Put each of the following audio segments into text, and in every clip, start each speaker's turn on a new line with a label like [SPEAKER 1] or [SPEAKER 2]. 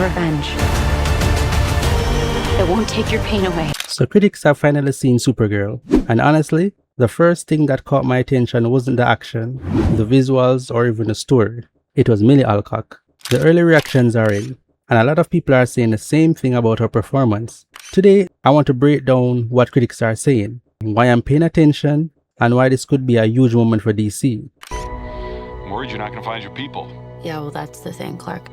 [SPEAKER 1] revenge. It won't take your pain away.
[SPEAKER 2] So critics have finally seen Supergirl, and honestly, the first thing that caught my attention wasn't the action, the visuals, or even the story. It was Millie Alcock. The early reactions are in, and a lot of people are saying the same thing about her performance. Today, I want to break down what critics are saying, why I'm paying attention, and why this could be a huge moment for DC.
[SPEAKER 3] I'm worried you're not going to find your people.
[SPEAKER 1] Yeah, well, that's the thing, Clark.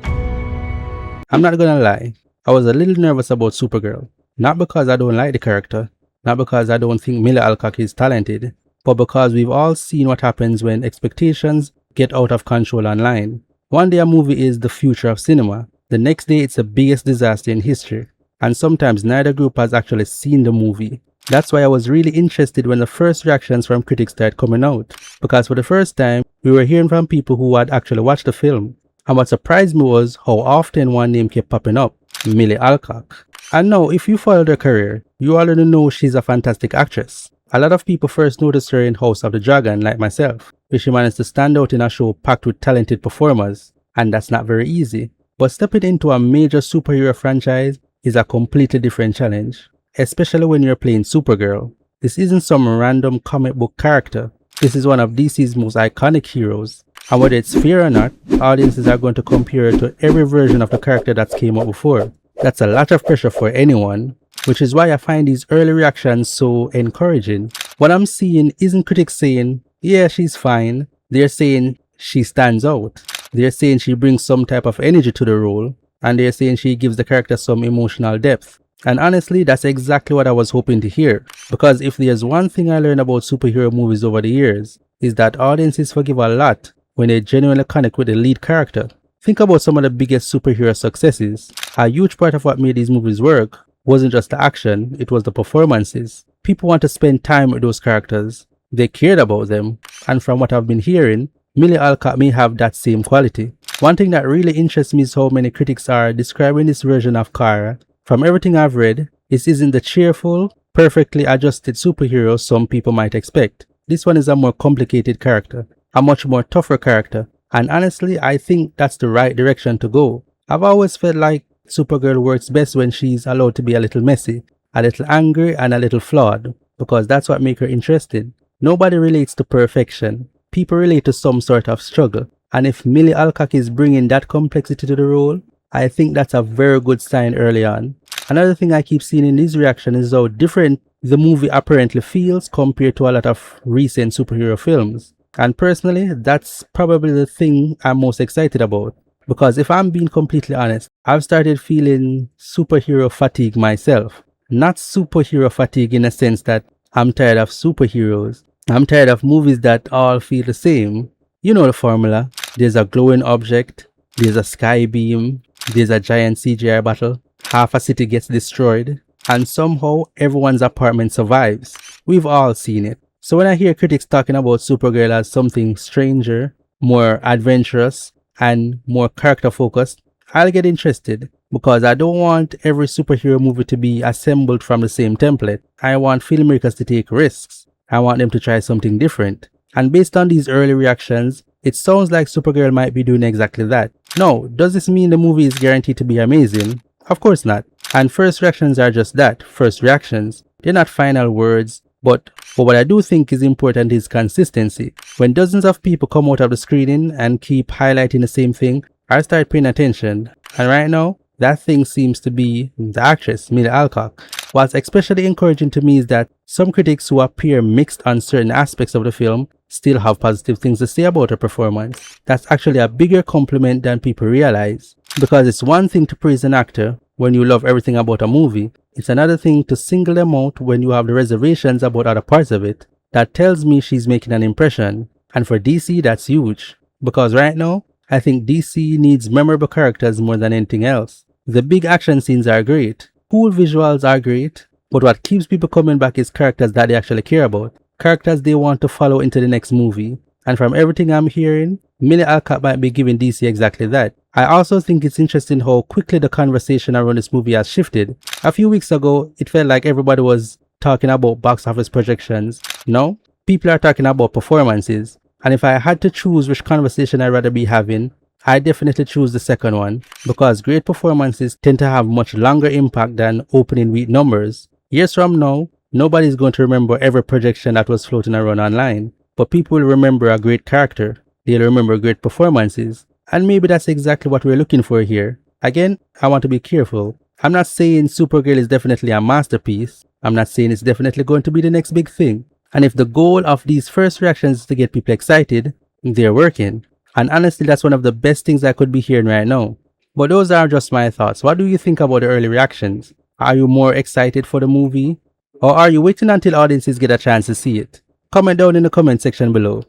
[SPEAKER 2] I'm not gonna lie, I was a little nervous about Supergirl. Not because I don't like the character, not because I don't think Millie Alcock is talented, but because we've all seen what happens when expectations get out of control online. One day a movie is the future of cinema, the next day it's the biggest disaster in history, and sometimes neither group has actually seen the movie. That's why I was really interested when the first reactions from critics started coming out, because for the first time, we were hearing from people who had actually watched the film. And what surprised me was how often one name kept popping up, Millie Alcock. And now, if you followed her career, you already know she's a fantastic actress. A lot of people first noticed her in House of the Dragon, like myself, where she managed to stand out in a show packed with talented performers, and that's not very easy. But stepping into a major superhero franchise is a completely different challenge, especially when you're playing Supergirl. This isn't some random comic book character. This is one of DC's most iconic heroes, and whether it's fair or not, audiences are going to compare her to every version of the character that's came out before. That's a lot of pressure for anyone, which is why I find these early reactions so encouraging. What I'm seeing isn't critics saying, yeah, she's fine. They're saying she stands out. They're saying she brings some type of energy to the role, and they're saying she gives the character some emotional depth. And honestly, that's exactly what I was hoping to hear, because if there's one thing I learned about superhero movies over the years, is that audiences forgive a lot when they genuinely connect with the lead character. Think about some of the biggest superhero successes. A huge part of what made these movies work wasn't just the action, it was the performances. People want to spend time with those characters. They cared about them. And from what I've been hearing, Millie Alcock may have that same quality. One thing that really interests me is how many critics are describing this version of Kara. From everything I've read, this isn't the cheerful, perfectly adjusted superhero some people might expect. This one is a more complicated character, a much more tougher character. And honestly, I think that's the right direction to go. I've always felt like Supergirl works best when she's allowed to be a little messy, a little angry, and a little flawed, because that's what makes her interesting. Nobody relates to perfection. People relate to some sort of struggle. And if Millie Alcock is bringing that complexity to the role, I think that's a very good sign early on. Another thing I keep seeing in these reactions is how different the movie apparently feels compared to a lot of recent superhero films. And personally, that's probably the thing I'm most excited about. Because if I'm being completely honest, I've started feeling superhero fatigue myself. Not superhero fatigue in the sense that I'm tired of superheroes. I'm tired of movies that all feel the same. You know the formula. There's a glowing object, there's a sky beam, there's a giant CGI battle, half a city gets destroyed, and somehow everyone's apartment survives. We've all seen it. So when I hear critics talking about Supergirl as something stranger, more adventurous, and more character focused, I'll get interested, because I don't want every superhero movie to be assembled from the same template. I want filmmakers to take risks. I want them to try something different. And based on these early reactions, it sounds like Supergirl might be doing exactly that. Now, does this mean the movie is guaranteed to be amazing? Of course not. And first reactions are just that, first reactions. They're not final words. But what I do think is important is consistency. When dozens of people come out of the screening and keep highlighting the same thing, I start paying attention. And right now, that thing seems to be the actress, Millie Alcock. What's especially encouraging to me is that some critics who appear mixed on certain aspects of the film still have positive things to say about her performance. That's actually a bigger compliment than people realize. Because it's one thing to praise an actor when you love everything about a movie. It's another thing to single them out when you have the reservations about other parts of it. That tells me she's making an impression. And for DC, that's huge. Because right now, I think DC needs memorable characters more than anything else. The big action scenes are great. Cool visuals are great. But what keeps people coming back is characters that they actually care about. Characters they want to follow into the next movie. And from everything I'm hearing, Millie Alcock might be giving DC exactly that. I also think it's interesting how quickly the conversation around this movie has shifted. A few weeks ago, it felt like everybody was talking about box office projections. Now, people are talking about performances. And if I had to choose which conversation I'd rather be having, I definitely choose the second one because great performances tend to have much longer impact than opening week numbers. Years from now, nobody's going to remember every projection that was floating around online, but people will remember a great character. They'll remember great performances. And maybe that's exactly what we're looking for here. Again, I want to be careful. I'm not saying Supergirl is definitely a masterpiece. I'm not saying it's definitely going to be the next big thing. And if the goal of these first reactions is to get people excited, they're working. And honestly, that's one of the best things I could be hearing right now. But those are just my thoughts. What do you think about the early reactions? Are you more excited for the movie? Or are you waiting until audiences get a chance to see it? Comment down in the comment section below.